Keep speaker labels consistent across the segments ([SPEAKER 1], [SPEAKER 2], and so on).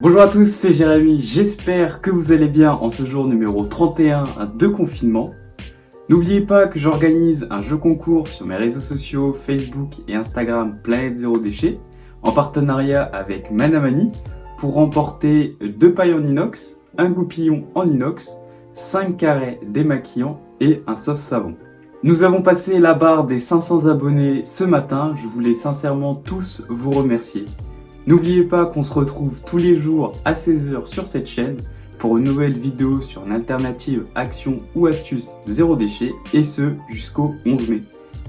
[SPEAKER 1] Bonjour à tous, c'est Jérémy, j'espère que vous allez bien en ce jour numéro 31 de confinement. N'oubliez pas que j'organise un jeu concours sur mes réseaux sociaux Facebook et Instagram Planète Zéro Déchet en partenariat avec Manamani pour remporter 2 pailles en inox, un goupillon en inox, 5 carrés démaquillants et un sauve savon. Nous avons passé la barre des 500 abonnés ce matin, je voulais sincèrement tous vous remercier. N'oubliez pas qu'on se retrouve tous les jours à 16h sur cette chaîne pour une nouvelle vidéo sur une alternative action ou astuce zéro déchet et ce jusqu'au 11 mai.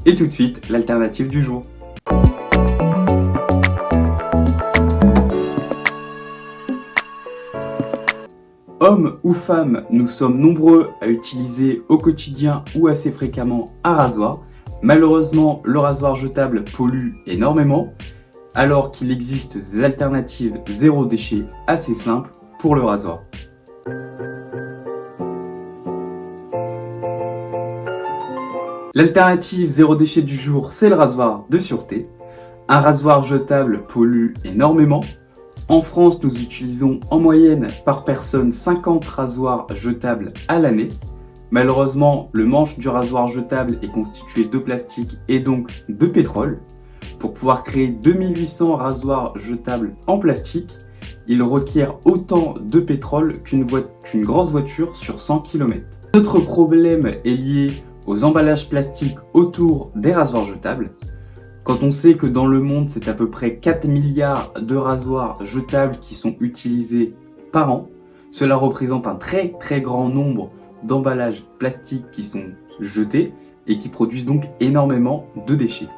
[SPEAKER 1] Et tout de suite, l'alternative du jour. Hommes ou femmes, nous sommes nombreux à utiliser au quotidien ou assez fréquemment un rasoir. Malheureusement, le rasoir jetable pollue énormément, alors qu'il existe des alternatives zéro déchet assez simples pour le rasoir. L'alternative zéro déchet du jour, c'est le rasoir de sûreté. Un rasoir jetable pollue énormément. En France, nous utilisons en moyenne par personne 50 rasoirs jetables à l'année. Malheureusement, le manche du rasoir jetable est constitué de plastique et donc de pétrole. Pour pouvoir créer 2800 rasoirs jetables en plastique, il requiert autant de pétrole qu'une grosse voiture sur 100 km. Notre problème est lié aux emballages plastiques autour des rasoirs jetables. Quand on sait que dans le monde, c'est à peu près 4 milliards de rasoirs jetables qui sont utilisés par an, cela représente un très grand nombre d'emballages plastiques qui sont jetés et qui produisent donc énormément de déchets.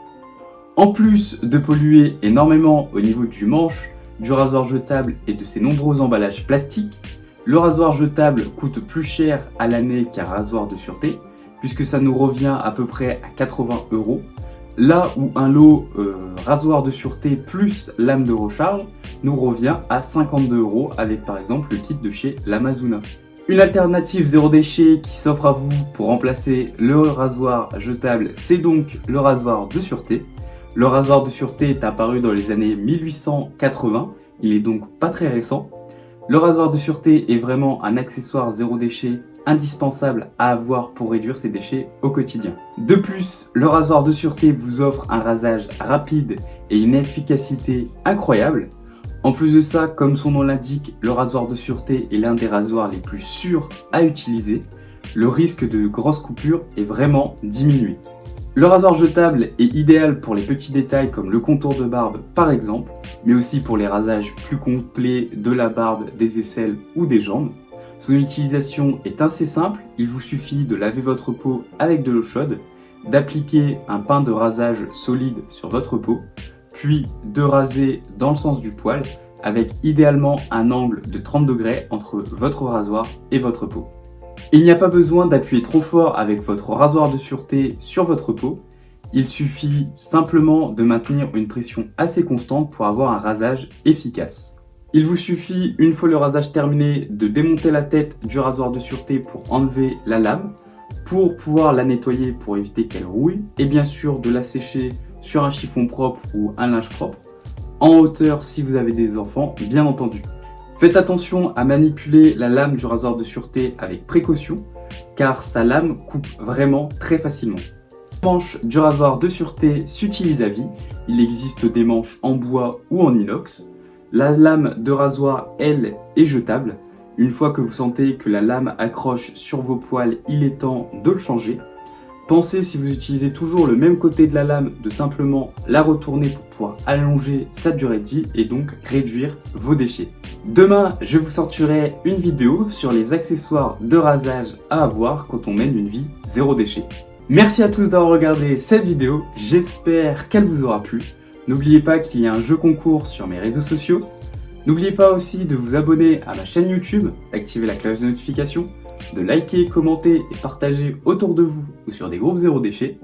[SPEAKER 1] En plus de polluer énormément au niveau du manche, du rasoir jetable et de ses nombreux emballages plastiques, le rasoir jetable coûte plus cher à l'année qu'un rasoir de sûreté, puisque ça nous revient à peu près à 80 €, là où un lot rasoir de sûreté plus lame de recharge nous revient à 52 € avec par exemple le kit de chez Lamazuna. Une alternative zéro déchet qui s'offre à vous pour remplacer le rasoir jetable, c'est donc le rasoir de sûreté. Le rasoir de sûreté est apparu dans les années 1880, il est donc pas très récent. Le rasoir de sûreté est vraiment un accessoire zéro déchet indispensable à avoir pour réduire ses déchets au quotidien. De plus, le rasoir de sûreté vous offre un rasage rapide et une efficacité incroyable. En plus de ça, comme son nom l'indique, le rasoir de sûreté est l'un des rasoirs les plus sûrs à utiliser. Le risque de grosses coupures est vraiment diminué. Le rasoir jetable est idéal pour les petits détails comme le contour de barbe par exemple, mais aussi pour les rasages plus complets de la barbe, des aisselles ou des jambes. Son utilisation est assez simple, il vous suffit de laver votre peau avec de l'eau chaude, d'appliquer un pain de rasage solide sur votre peau, puis de raser dans le sens du poil avec idéalement un angle de 30 degrés entre votre rasoir et votre peau. Il n'y a pas besoin d'appuyer trop fort avec votre rasoir de sûreté sur votre peau, il suffit simplement de maintenir une pression assez constante pour avoir un rasage efficace. Il vous suffit, une fois le rasage terminé, de démonter la tête du rasoir de sûreté pour enlever la lame, pour pouvoir la nettoyer pour éviter qu'elle rouille, et bien sûr de la sécher sur un chiffon propre ou un linge propre, en hauteur si vous avez des enfants, bien entendu. Faites attention à manipuler la lame du rasoir de sûreté avec précaution, car sa lame coupe vraiment très facilement. Le manche du rasoir de sûreté s'utilise à vie, il existe des manches en bois ou en inox. La lame de rasoir, elle, est jetable. Une fois que vous sentez que la lame accroche sur vos poils, il est temps de le changer. Pensez, si vous utilisez toujours le même côté de la lame, de simplement la retourner pour pouvoir allonger sa durée de vie et donc réduire vos déchets. Demain, je vous sortirai une vidéo sur les accessoires de rasage à avoir quand on mène une vie zéro déchet. Merci à tous d'avoir regardé cette vidéo, j'espère qu'elle vous aura plu. N'oubliez pas qu'il y a un jeu concours sur mes réseaux sociaux. N'oubliez pas aussi de vous abonner à ma chaîne YouTube, d'activer la cloche de notification, de liker, commenter et partager autour de vous ou sur des groupes zéro déchet,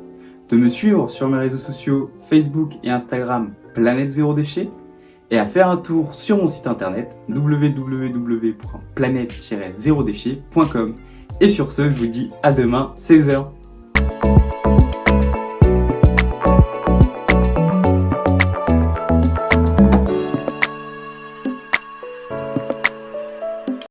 [SPEAKER 1] de me suivre sur mes réseaux sociaux Facebook et Instagram Planète Zéro Déchet et à faire un tour sur mon site internet www.planète-0déchet.com. Et sur ce, je vous dis à demain 16h.